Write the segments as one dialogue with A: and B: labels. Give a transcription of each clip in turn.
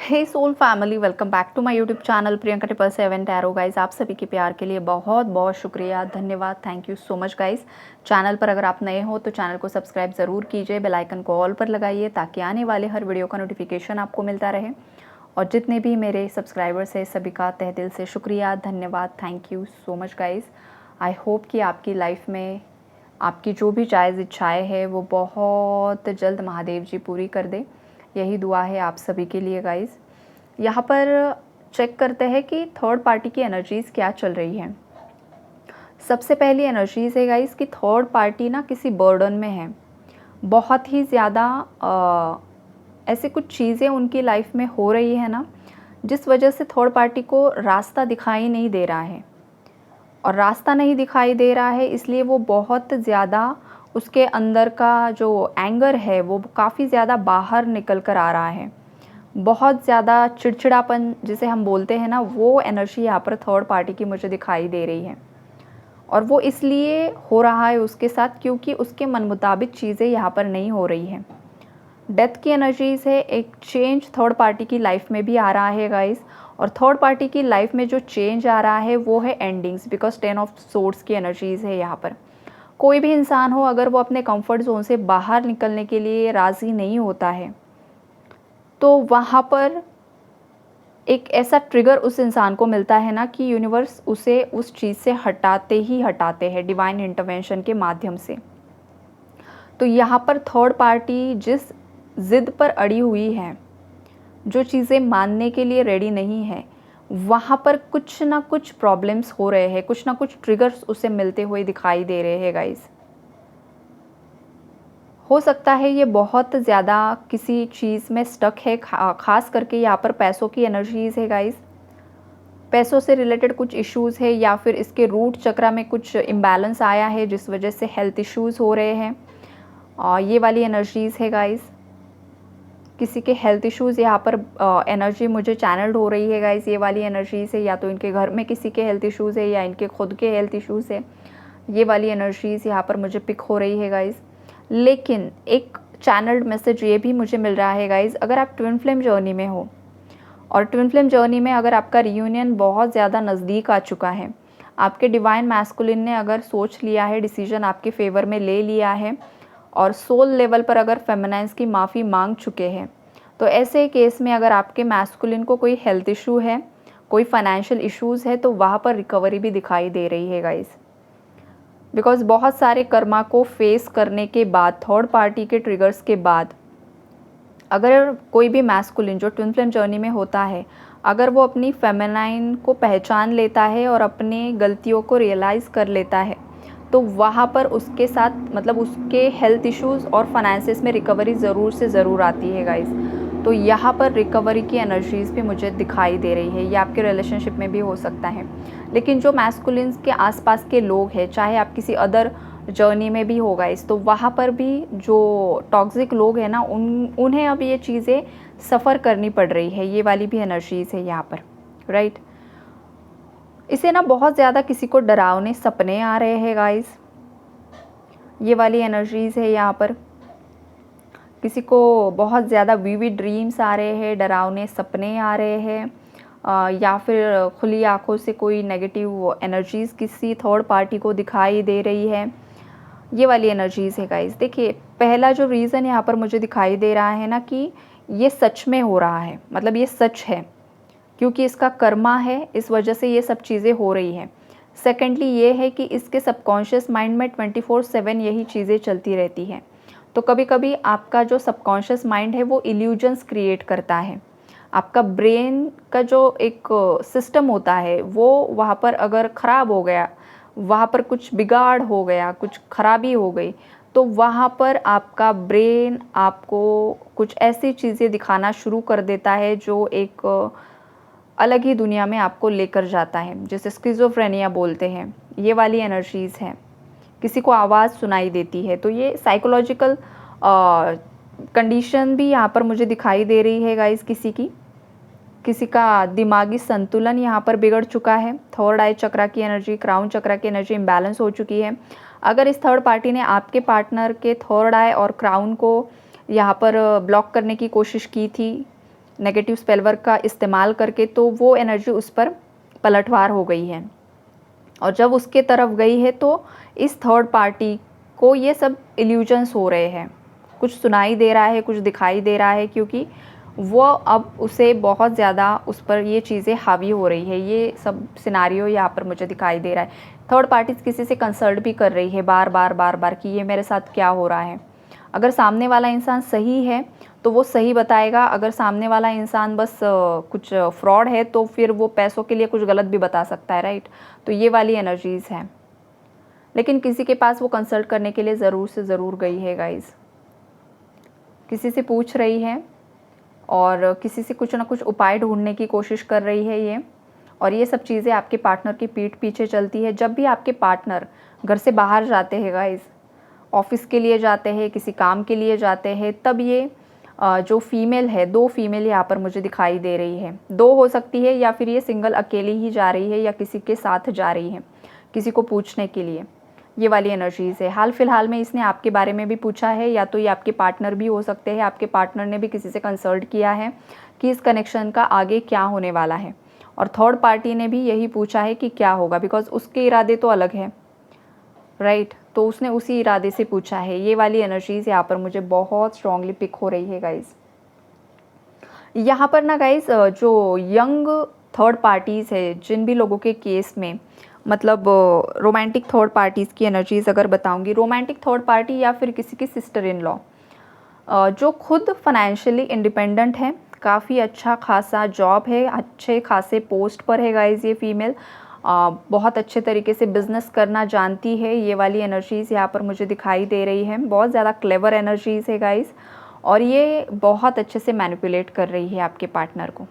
A: Hey soul family, welcome back to my YouTube channel Priyanka 777 tarot. Guys, आप सभी के प्यार के लिए बहुत बहुत शुक्रिया, धन्यवाद, thank you so much guys. Channel पर अगर आप नए हो तो चैनल को सब्सक्राइब ज़रूर कीजिए, बेल आइकन को ऑल पर लगाइए ताकि आने वाले हर वीडियो का नोटिफिकेशन आपको मिलता रहे। और जितने भी मेरे सब्सक्राइबर्स हैं सभी का तहे दिल से शुक्रिया, धन्यवाद, thank you so much guys. I hope कि आपकी लाइफ में आपकी जो भी जायज़ इच्छाएँ हैं वो बहुत जल्द महादेव जी पूरी कर दे, यही दुआ है आप सभी के लिए गाइस। यहाँ पर चेक करते हैं कि थर्ड पार्टी की एनर्जीज़ क्या चल रही हैं। सबसे पहली एनर्जीज़ है गाइस कि थर्ड पार्टी ना किसी बर्डन में है, बहुत ही ज़्यादा ऐसे कुछ चीज़ें उनकी लाइफ में हो रही है ना, जिस वजह से थर्ड पार्टी को रास्ता दिखाई नहीं दे रहा है। और रास्ता नहीं दिखाई दे रहा है इसलिए वो बहुत ज़्यादा उसके अंदर का जो एंगर है वो काफ़ी ज़्यादा बाहर निकल कर आ रहा है। बहुत ज़्यादा चिड़चिड़ापन जिसे हम बोलते हैं ना, वो एनर्जी यहाँ पर थर्ड पार्टी की मुझे दिखाई दे रही है। और वो इसलिए हो रहा है उसके साथ क्योंकि उसके मन मुताबिक चीज़ें यहाँ पर नहीं हो रही हैं। डेथ की एनर्जीज़ है, एक चेंज थर्ड पार्टी की लाइफ में भी आ रहा है गाइस। और थर्ड पार्टी की लाइफ में जो चेंज आ रहा है वो है एंडिंग्स, बिकॉज 10 ऑफ सोर्ड्स की एनर्जीज़ है यहाँ पर। कोई भी इंसान हो, अगर वो अपने कंफर्ट जोन से बाहर निकलने के लिए राज़ी नहीं होता है तो वहाँ पर एक ऐसा ट्रिगर उस इंसान को मिलता है ना कि यूनिवर्स उसे उस चीज़ से हटाते ही हटाते हैं डिवाइन इंटरवेंशन के माध्यम से। तो यहाँ पर थर्ड पार्टी जिस ज़िद पर अड़ी हुई है, जो चीज़ें मानने के लिए रेडी नहीं है, वहाँ पर कुछ ना कुछ प्रॉब्लम्स हो रहे हैं, कुछ ना कुछ ट्रिगर्स उसे मिलते हुए दिखाई दे रहे हैं गाइस। हो सकता है ये बहुत ज़्यादा किसी चीज़ में स्टक है, ख़ास करके यहाँ पर पैसों की एनर्जीज़ है गाइस। पैसों से रिलेटेड कुछ इश्यूज़ है या फिर इसके रूट चक्र में कुछ इम्बैलेंस आया है जिस वजह से हेल्थ इश्यूज़ हो रहे हैं। और ये वाली एनर्जीज़ है गाइस। किसी के हेल्थ इश्यूज़ यहाँ पर एनर्जी मुझे चैनल्ड हो रही है गाइस। ये वाली एनर्जीज़ है, या तो इनके घर में किसी के हेल्थ इश्यूज़ है या इनके खुद के हेल्थ इश्यूज़ है। ये वाली एनर्जीज़ यहाँ पर मुझे पिक हो रही है गाइस। लेकिन एक चैनल्ड मैसेज ये भी मुझे मिल रहा है गाइस, अगर आप ट्विन फ्लेम जर्नी में हो और ट्विन फ्लेम जर्नी में अगर आपका रियूनियन बहुत ज़्यादा नज़दीक आ चुका है, आपके डिवाइन मैस्कुलिन ने अगर सोच लिया है, डिसीजन आपके फेवर में ले लिया है और सोल लेवल पर अगर फेमिनाइन्स की माफ़ी मांग चुके हैं, तो ऐसे केस में अगर आपके मैस्कुलिन को कोई हेल्थ इशू है, कोई फाइनेंशियल इश्यूज़ है, तो वहाँ पर रिकवरी भी दिखाई दे रही है गाइस। बिकॉज़ बहुत सारे कर्मा को फेस करने के बाद, थर्ड पार्टी के ट्रिगर्स के बाद, अगर कोई भी मैस्कुलिन जो ट्विन फ्लेम जर्नी में होता है, अगर वो अपनी फेमिनाइन को पहचान लेता है और अपनी गलतियों को रियलाइज़ कर लेता है, तो वहाँ पर उसके साथ मतलब उसके हेल्थ इश्यूज़ और फाइनेंसेस में रिकवरी ज़रूर से ज़रूर आती है गाइस। तो यहाँ पर रिकवरी की एनर्जीज़ भी मुझे दिखाई दे रही है। ये आपके रिलेशनशिप में भी हो सकता है। लेकिन जो मैस्कुलिन्स के आसपास के लोग हैं, चाहे आप किसी अदर जर्नी में भी होगा इस, तो वहाँ पर भी जो टॉक्सिक लोग हैं ना, उन्हें अब ये चीज़ें सफ़र करनी पड़ रही है। ये वाली भी एनर्जीज़ है यहाँ पर, राइट। इसे ना बहुत ज़्यादा किसी को डरावने सपने आ रहे हैं गाइस। ये वाली एनर्जीज़ है यहाँ पर। किसी को बहुत ज़्यादा विविड ड्रीम्स आ रहे हैं, डरावने सपने आ रहे हैं, या फिर खुली आंखों से कोई नेगेटिव एनर्जीज़ किसी थर्ड पार्टी को दिखाई दे रही है। ये वाली एनर्जीज़ है गाइस। देखिए, पहला जो रीज़न यहाँ पर मुझे दिखाई दे रहा है ना कि ये सच में हो रहा है, मतलब ये सच है क्योंकि इसका कर्मा है, इस वजह से ये सब चीज़ें हो रही हैं। सेकेंडली ये है कि इसके सबकॉन्शियस माइंड में 24/7 यही चीज़ें चलती रहती हैं। तो कभी कभी आपका जो सबकॉन्शियस माइंड है वो इल्यूजन्स क्रिएट करता है। आपका ब्रेन का जो एक सिस्टम होता है वो वहाँ पर अगर ख़राब हो गया, वहाँ पर कुछ बिगाड़ हो गया, कुछ खराबी हो गई, तो वहाँ पर आपका ब्रेन आपको कुछ ऐसी चीज़ें दिखाना शुरू कर देता है जो एक अलग ही दुनिया में आपको लेकर जाता है, जिसे स्किज़ोफ्रेनिया बोलते हैं। ये वाली एनर्जीज़ हैं। किसी को आवाज़ सुनाई देती है, तो ये साइकोलॉजिकल कंडीशन भी यहाँ पर मुझे दिखाई दे रही है गाइस। किसी का दिमागी संतुलन यहाँ पर बिगड़ चुका है। थर्ड आई चक्रा की एनर्जी, क्राउन चक्रा की एनर्जी इम्बैलेंस हो चुकी है। अगर इस थर्ड पार्टी ने आपके पार्टनर के थर्ड आई और क्राउन को यहाँ पर ब्लॉक करने की कोशिश की थी, नेगेटिव स्पेल वर्क का इस्तेमाल करके, तो वो एनर्जी उस पर पलटवार हो गई है। और जब उसके तरफ गई है तो इस थर्ड पार्टी को ये सब इल्यूजन्स हो रहे हैं, कुछ सुनाई दे रहा है, कुछ दिखाई दे रहा है, क्योंकि वो अब उसे बहुत ज़्यादा उस पर ये चीज़ें हावी हो रही है। ये सब सिनारियो यहाँ पर मुझे दिखाई दे रहा है। थर्ड पार्टीज़ किसी से कंसल्ट भी कर रही है बार बार कि ये मेरे साथ क्या हो रहा है। अगर सामने वाला इंसान सही है तो वो सही बताएगा, अगर सामने वाला इंसान बस कुछ फ्रॉड है तो फिर वो पैसों के लिए कुछ गलत भी बता सकता है, राइट। तो ये वाली एनर्जीज़ हैं, लेकिन किसी के पास वो कंसल्ट करने के लिए ज़रूर से ज़रूर गई है गाइज़। किसी से पूछ रही है और किसी से कुछ ना कुछ उपाय ढूंढने की कोशिश कर रही है ये। और ये सब चीज़ें आपके पार्टनर की पीठ पीछे चलती है। जब भी आपके पार्टनर घर से बाहर जाते हैं गाइज़, ऑफिस के लिए जाते हैं, किसी काम के लिए जाते हैं, तब ये जो फीमेल है, 2 फीमेल यहाँ पर मुझे दिखाई दे रही है। 2 हो सकती है या फिर ये सिंगल अकेली ही जा रही है या किसी के साथ जा रही है, किसी को पूछने के लिए। ये वाली एनर्जीज़ है। हाल फिलहाल में इसने आपके बारे में भी पूछा है, या तो ये आपके पार्टनर भी हो सकते हैं, आपके पार्टनर ने भी किसी से कंसल्ट किया है कि इस कनेक्शन का आगे क्या होने वाला है। और थर्ड पार्टी ने भी यही पूछा है कि क्या होगा, बिकॉज उसके इरादे तो अलग है, राइट। तो उसने उसी इरादे से पूछा है। ये वाली एनर्जीज़ यहाँ पर मुझे बहुत स्ट्रांगली पिक हो रही है गाइज़। यहाँ पर ना गाइज़, जो यंग थर्ड पार्टीज़ है, जिन भी लोगों के केस में मतलब रोमांटिक थर्ड पार्टीज़ की एनर्जीज़ अगर बताऊंगी, रोमांटिक थर्ड पार्टी या फिर किसी की सिस्टर इन लॉ जो खुद फाइनेंशियली इंडिपेंडेंट है, काफ़ी अच्छा खासा जॉब है, अच्छे खासे पोस्ट पर है गाइज़ ये फीमेल, बहुत अच्छे तरीके से बिज़नेस करना जानती है। ये वाली एनर्जीज़ यहाँ पर मुझे दिखाई दे रही है। बहुत ज़्यादा क्लेवर एनर्जीज़ है गाइज़, और ये बहुत अच्छे से मैनिपुलेट कर रही है आपके पार्टनर को।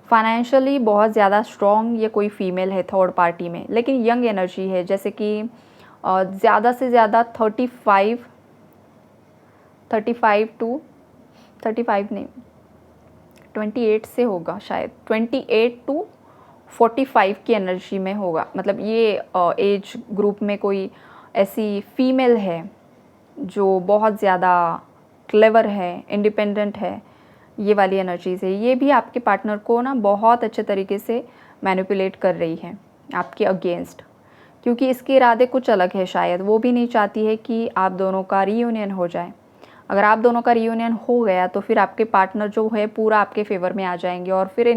A: फाइनेंशियली बहुत ज़्यादा स्ट्रॉन्ग ये कोई फीमेल है थर्ड पार्टी में, लेकिन यंग एनर्जी है, जैसे कि ज़्यादा से ज़्यादा 35 टू 35 नहीं, 28 से होगा शायद, 28 टू 45 की एनर्जी में होगा। मतलब ये एज ग्रुप में कोई ऐसी फीमेल है जो बहुत ज़्यादा क्लेवर है, इंडिपेंडेंट है। ये वाली एनर्जीज़ है। ये भी आपके पार्टनर को ना बहुत अच्छे तरीके से मैनिपुलेट कर रही है आपके अगेंस्ट, क्योंकि इसके इरादे कुछ अलग है। शायद वो भी नहीं चाहती है कि आप दोनों का रीयूनियन हो जाए। अगर आप दोनों का रीयूनियन हो गया तो फिर आपके पार्टनर जो है पूरा आपके फेवर में आ जाएंगे, और फिर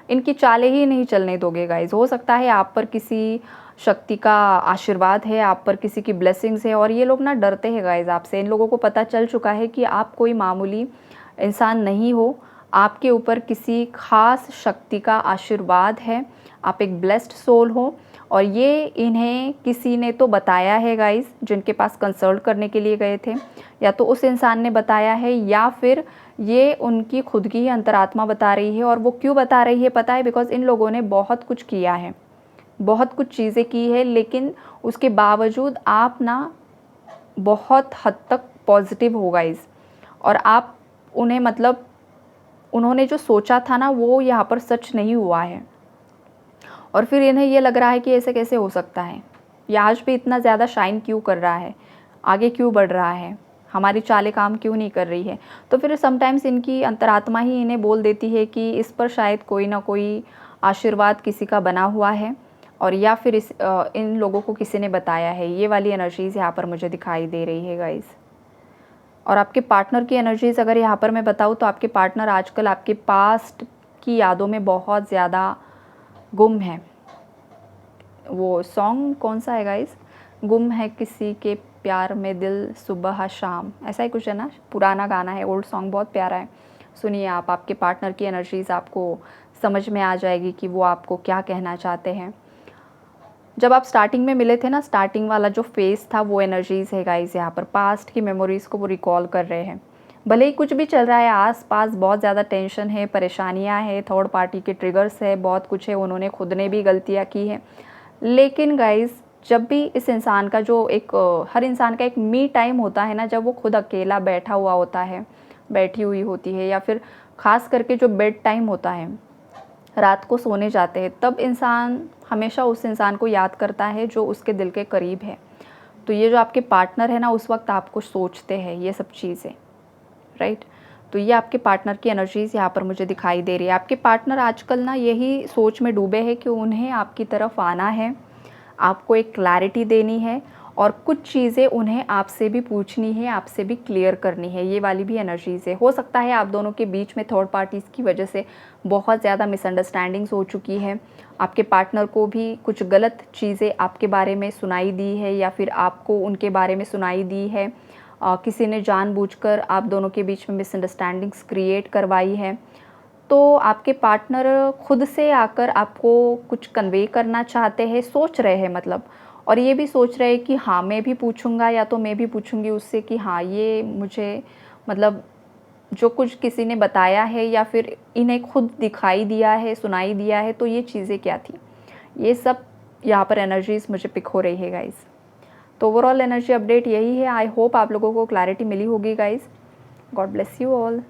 A: इनकी चालें ही नहीं चलने दोगे गाइज। हो सकता है आप पर किसी शक्ति का आशीर्वाद है, आप पर किसी की ब्लेसिंग्स है, और ये लोग ना डरते हैं गाइज आपसे। इन लोगों को पता चल चुका है कि आप कोई मामूली इंसान नहीं हो, आपके ऊपर किसी खास शक्ति का आशीर्वाद है, आप एक ब्लेस्ड सोल हो। और ये इन्हें किसी ने तो बताया है गाइस, जिनके पास कंसल्ट करने के लिए गए थे, या तो उस इंसान ने बताया है या फिर ये उनकी खुद की ही अंतरात्मा बता रही है। और वो क्यों बता रही है पता है, बिकॉज इन लोगों ने बहुत कुछ किया है, बहुत कुछ चीज़ें की है, लेकिन उसके बावजूद आप ना बहुत हद तक पॉजिटिव हो गाइस, और आप उन्हें मतलब उन्होंने जो सोचा था ना वो यहाँ पर सच नहीं हुआ है। और फिर इन्हें ये लग रहा है कि ऐसे कैसे हो सकता है, ये आज भी इतना ज़्यादा शाइन क्यों कर रहा है, आगे क्यों बढ़ रहा है, हमारी चालें काम क्यों नहीं कर रही है। तो फिर समटाइम्स इनकी अंतरात्मा ही इन्हें बोल देती है कि इस पर शायद कोई ना कोई आशीर्वाद किसी का बना हुआ है, और या फिर इन लोगों को किसी ने बताया है। ये वाली एनर्जीज़ यहाँ पर मुझे दिखाई दे रही है गाइज़। और आपके पार्टनर की एनर्जीज़ अगर यहाँ पर मैं बताऊँ तो आपके पार्टनर आजकल आपके पास्ट की यादों में बहुत ज़्यादा गुम है। वो सॉन्ग कौन सा है गाइस, गुम है किसी के प्यार में दिल सुबह शाम, ऐसा ही कुछ है ना, पुराना गाना है, ओल्ड सॉन्ग, बहुत प्यारा है। सुनिए आप, आपके पार्टनर की एनर्जीज़ आपको समझ में आ जाएगी कि वो आपको क्या कहना चाहते हैं। जब आप स्टार्टिंग में मिले थे ना, स्टार्टिंग वाला जो फेज़ था, वो एनर्जीज़ है गाइस यहाँ पर, पास्ट की मेमोरीज़ को वो रिकॉल कर रहे हैं। भले ही कुछ भी चल रहा है आस पास, बहुत ज़्यादा टेंशन है, परेशानियाँ हैं, थर्ड पार्टी के ट्रिगर्स है, बहुत कुछ है, उन्होंने खुद ने भी गलतियाँ की हैं, लेकिन गाइस जब भी इस इंसान का जो हर इंसान का एक मी टाइम होता है ना, जब वो खुद अकेला बैठा हुआ होता है, बैठी हुई होती है, या फिर ख़ास करके जो बेड टाइम होता है, रात को सोने जाते हैं, तब इंसान हमेशा उस इंसान को याद करता है जो उसके दिल के करीब है। तो ये जो आपके पार्टनर है ना, उस वक्त आपको सोचते हैं ये सब चीज़ें, राइट। तो ये आपके पार्टनर की एनर्जीज़ यहाँ पर मुझे दिखाई दे रही है। आपके पार्टनर आजकल ना यही सोच में डूबे हैं कि उन्हें आपकी तरफ आना है, आपको एक क्लैरिटी देनी है और कुछ चीज़ें उन्हें आपसे भी पूछनी है, आपसे भी क्लियर करनी है, ये वाली भी एनर्जीज़ है। हो सकता है आप दोनों के बीच में थर्ड पार्टीज़ की वजह से बहुत ज़्यादा मिसअंडरस्टैंडिंग्स हो चुकी है। आपके पार्टनर को भी कुछ गलत चीज़ें आपके बारे में सुनाई दी है या फिर आपको उनके बारे में सुनाई दी है। किसी ने जानबूझकर आप दोनों के बीच में मिसअंडरस्टैंडिंग्स क्रिएट करवाई है। तो आपके पार्टनर खुद से आकर आपको कुछ कन्वे करना चाहते हैं, सोच रहे हैं मतलब, और ये भी सोच रहे हैं कि हाँ, मैं भी पूछूँगा या तो मैं भी पूछूँगी उससे कि हाँ, ये मुझे मतलब जो कुछ किसी ने बताया है या फिर इन्हें खुद दिखाई दिया है, सुनाई दिया है, तो ये चीज़ें क्या थी? ये सब यहाँ पर एनर्जीज़ मुझे पिक हो रही है गाइज़। तो ओवरऑल एनर्जी अपडेट यही है। आई होप आप लोगों को क्लैरिटी मिली होगी guys. God bless you all.